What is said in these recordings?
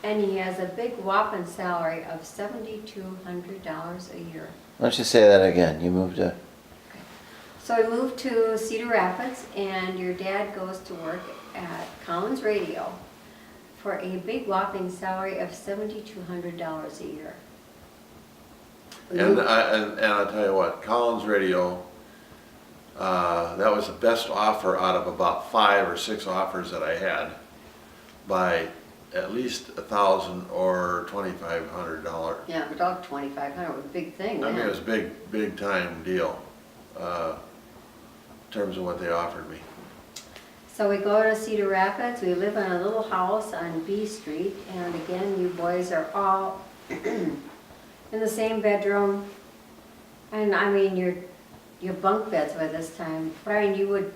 And he has a big whopping salary of $7,200 a year. Why don't you say that again? You moved to... So I moved to Cedar Rapids, and your dad goes to work at Collins Radio for a big whopping salary of $7,200 a year. And I'll tell you what, Collins Radio, that was the best offer out of about 5 or 6 offers that I had by at least $1,000 or $2,500. Yeah, but dog $2,500 was a big thing. I mean, man. it was a big time deal in terms of what they offered me. So we go to Cedar Rapids. We live in a little house on B Street, and again, you boys are all in the same bedroom. And I mean, your bunk beds by this time. Brian, you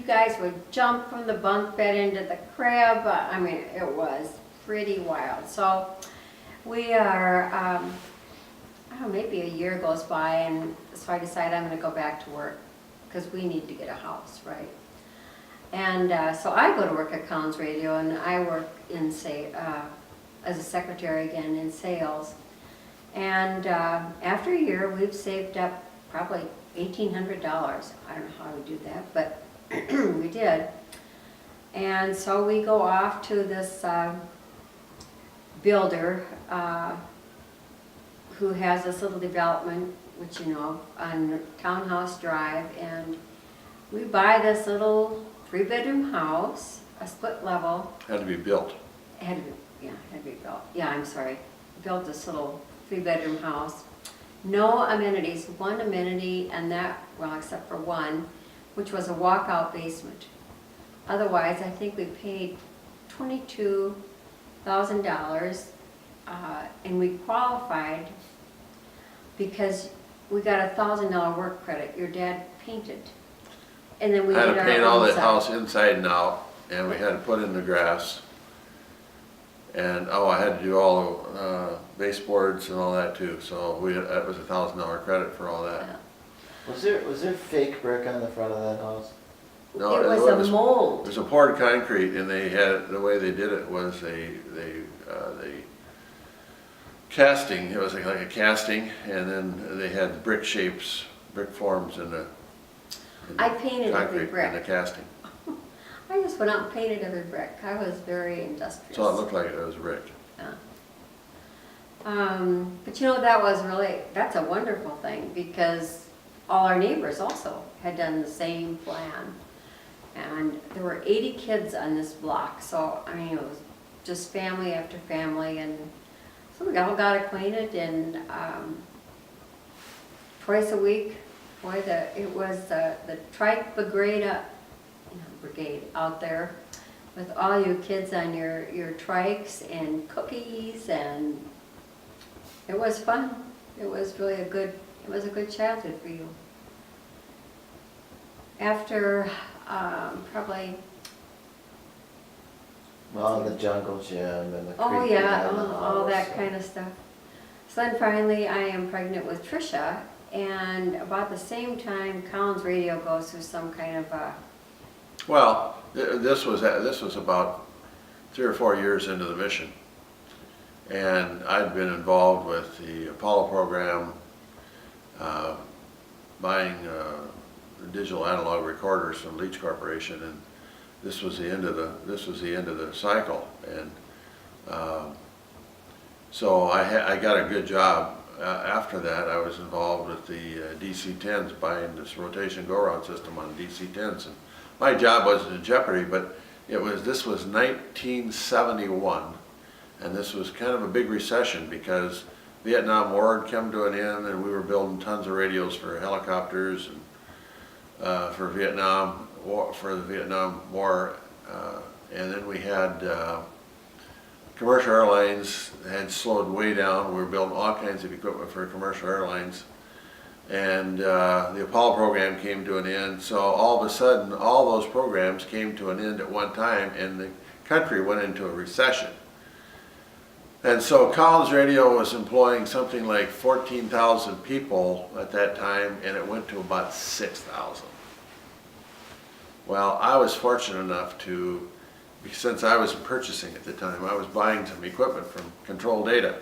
guys would jump from the bunk bed into the crib. I mean, it was pretty wild. So we are, I don't know, maybe a year goes by, and so I decide I'm going to go back to work because we need to get a house, right? And so I go to work at Collins Radio, and I work in, as a secretary again in sales. And after a year, we've saved up probably $1,800. I don't know how we do that, but we did. And so we go off to this builder who has this little development, which you know, on Townhouse Drive, and we buy this little 3-bedroom house, a split level. Had to be built. Had to be built. Yeah, I'm sorry. Built this little 3-bedroom house. No amenities, one amenity, and that, well, except for one, which was a walkout basement. Otherwise, I think we paid $22,000, and we qualified because we got a $1,000 work credit. Your dad painted. And then we I had did to our paint all own that side. house inside and out, and we had to put in the grass. And, I had to do all the baseboards and all that too, so that was a $1,000 credit for all that. Yeah. Was there fake brick on the front of that house? No, It was a It mold. was a poured concrete, and they had, the way they did it was they casting, it was like a casting, and then they had brick shapes, brick forms in the I painted every concrete in the brick. casting. I just went out and painted every brick. I was very industrious. So it looked like it was brick. Yeah. But you know, that's a wonderful thing, because all our neighbors also had done the same plan. And there were 80 kids on this block, so I mean, it was just family after family, and so we all got acquainted, and twice a week, boy, it was the trike brigade out there with all you kids on your trikes and cookies, and it was fun. It was really a good childhood for you. After probably, Well, the jungle gym and the oh creek yeah, behind the all that house. kind of stuff. So then finally I am pregnant with Trisha, and about the same time Collins Radio goes through some kind of Well, this was about 3 or 4 years into the mission, and I'd been involved with the Apollo program, buying digital analog recorders from Leach Corporation, and this was the end of the cycle, and so I got a good job. After that, I was involved with the DC-10s, buying this rotation go-around system on DC-10s, and my job wasn't in jeopardy, but this was 1971, and this was kind of a big recession because Vietnam War had come to an end, and we were building tons of radios for helicopters and for the Vietnam War, and then we had commercial airlines had slowed way down. We were building all kinds of equipment for commercial airlines, and the Apollo program came to an end. So all of a sudden, all those programs came to an end at one time, and the country went into a recession. And so Collins Radio was employing something like 14,000 people at that time, and it went to about 6,000. Well, I was fortunate enough to since I was purchasing at the time, I was buying some equipment from Control Data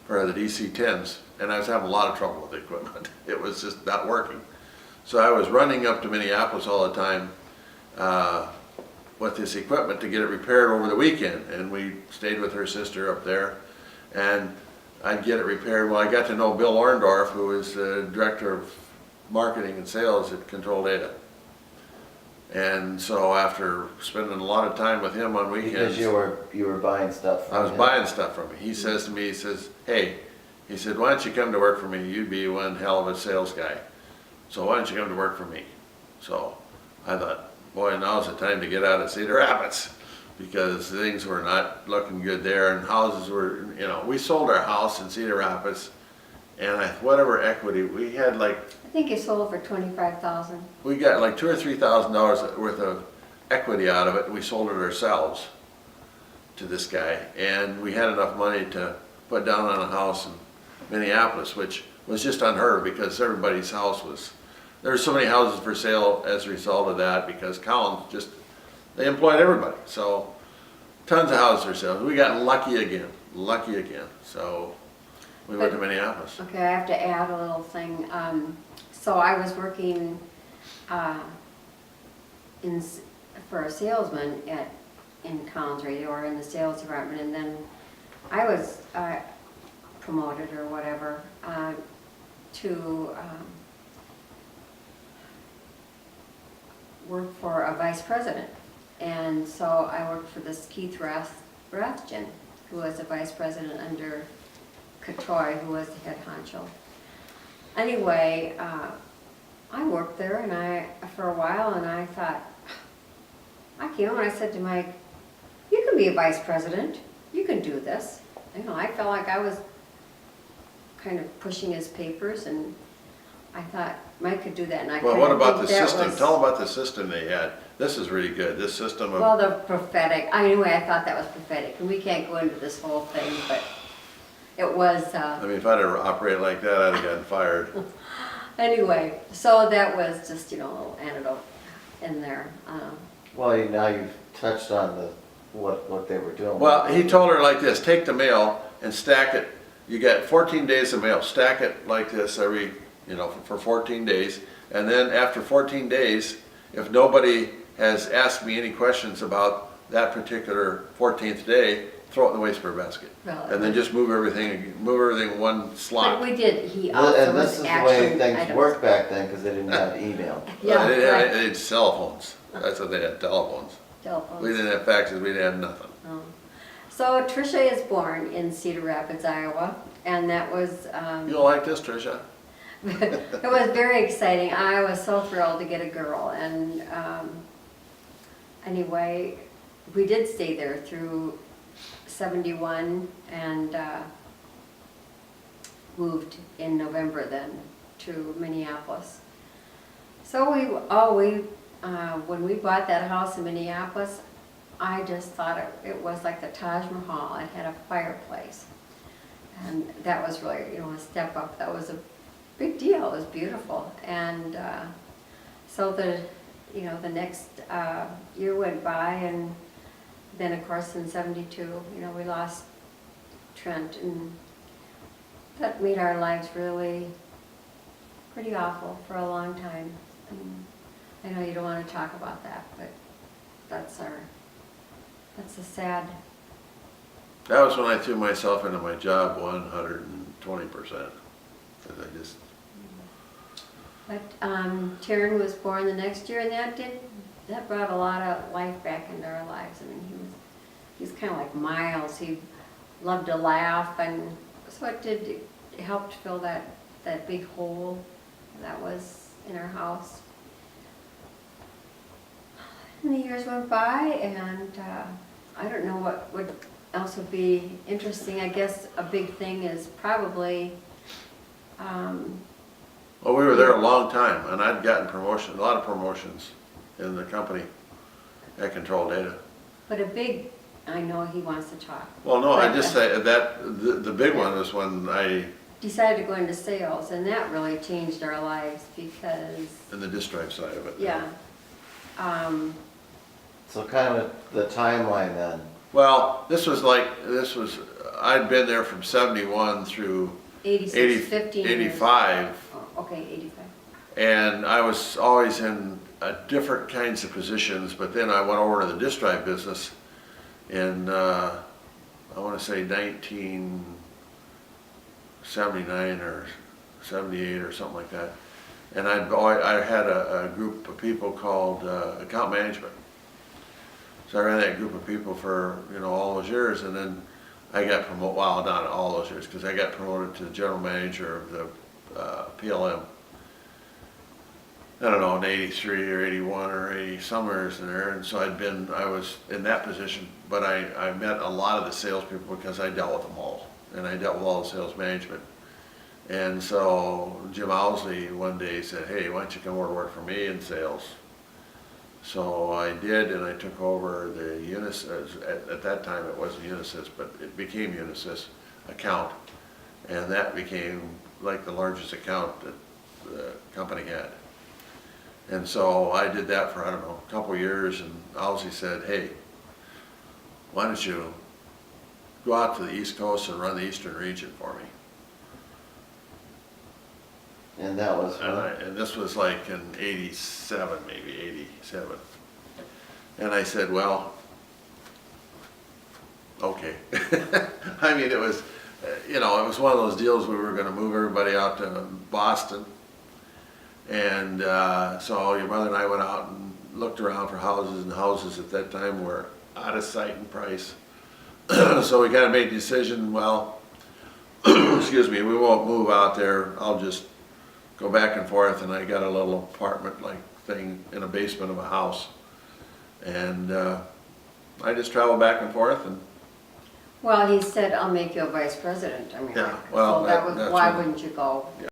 for the DC-10s, and I was having a lot of trouble with the equipment. It was just not working. So I was running up to Minneapolis all the time with this equipment to get it repaired over the weekend, and we stayed with her sister up there, and I'd get it repaired. Well, I got to know Bill Orndorff, who was the director of marketing and sales at Control Data. And so after spending a lot of time with him on weekends, Because you were buying stuff from I was him. buying stuff from him. He says to me, he says, hey, he said, why don't you come to work for me? You'd be one hell of a sales guy. So why don't you come to work for me? So I thought, boy, now's the time to get out of Cedar Rapids, because things were not looking good there, and houses were, you know, we sold our house in Cedar Rapids, and whatever equity, we had like, I think you sold it for 25,000. we got like $2,000 or $3,000 worth of equity out of it, and we sold it ourselves to this guy, and we had enough money to put down on a house in Minneapolis, which was just unheard of, because everybody's house was, there were so many houses for sale as a result of that, because Collins just, they employed everybody, so tons of houses for sale. We got lucky again, so we went to Minneapolis. Okay, I have to add a little thing. So I was working for a salesman in Collins Radio, or in the sales department, and then I was promoted or whatever to work for a vice president. And so I worked for this Keith Rathjen, who was a vice president under Katroy, who was the head honcho. Anyway, I worked there for a while, and I thought, I came home and I said to Mike, you can be a vice president, you can do this. You know, I felt like I was kind of pushing his papers, and I thought Mike could do that, and I Well, kind what of about think the that system? was- Tell them about the system they had. This is really good, this system of, Well, the prophetic, anyway, I thought that was prophetic, and we can't go into this whole thing, but it was, I mean, if I'd have operated like that, I'd have gotten fired. anyway, so that was just, you know, a little anecdote in there. Well, now you've touched on what they were doing. Well, he told her like this, take the mail and stack it. You got 14 days of mail, stack it like this every, you know, for 14 days. And then after 14 days, if nobody has asked me any questions about that particular 14th day, throw it in the waste paper basket. Well, And then just move everything in one But slot. we did, he Well, also and this was is the way action things items. worked back then, because they didn't have email. Yeah, They right. had cell phones. That's what they had, telephones. Telephones. We didn't have faxes, we didn't have nothing. Oh. So Tricia is born in Cedar Rapids, Iowa, and that was, You don't like this, Tricia? it was very exciting. I was so thrilled to get a girl, and anyway, we did stay there through 71 and moved in November then to Minneapolis. So when we bought that house in Minneapolis, I just thought it was like the Taj Mahal. It had a fireplace, and that was really, you know, a step up. That was a big deal. It was beautiful, and so the next year went by, and then of course in 72, you know, we lost Trent, and that made our lives really pretty awful for a long time. And I know you don't want to talk about that, but that's a sad. That was when I threw myself into my job 120%. Because I just, But Taryn was born the next year, and that brought a lot of life back into our lives. I mean, he was kind of like Miles. He loved to laugh, and so it helped fill that big hole that was in our house. And the years went by, and I don't know what else would be interesting. I guess a big thing is probably. well, we were there a long time, and I'd gotten a lot of promotions in the company at Control Data. But I know he wants to talk. Well, no, I But, just say that the big one was when I, decided to go into sales, and that really changed our lives because, in the disk drive side of it. yeah. So kind of the timeline then. Well, I'd been there from 71 through 86, 15 years. 85, Oh, okay, 85. and I was always in different kinds of positions, but then I went over to the disk drive business in, I want to say 1979 or 78 or something like that. And I had a group of people called account management. So I ran that group of people for, all those years, and then I got promoted, well, not all those years, because I got promoted to general manager of the PLM. I don't know, in 83 or 81 or 80, somewhere in there, and so I was in that position, but I met a lot of the salespeople because I dealt with them all, and I dealt with all the sales management. And so Jim Owsley one day said, hey, why don't you come over to work for me in sales? So I did, and I took over the Unisys, at that time it wasn't Unisys, but it became Unisys account. And that became like the largest account that the company had. And so I did that for, I don't know, a couple of years, and Owsley said, hey, why don't you go out to the East Coast and run the Eastern region for me? And that was And this was like in 87, maybe 87. And I said, well, okay. I mean, it was, it was one of those deals we were going to move everybody out to Boston. And so your mother and I went out and looked around for houses, and houses at that time were out of sight and price. So we kind of made a decision, well, excuse me, we won't move out there. I'll just go back and forth, and I got a little apartment-like thing in a basement of a house. And I just travel back and forth. And Well, he said, I'll make you a vice president. I mean, Yeah, well, so that was, that's why what- wouldn't you go?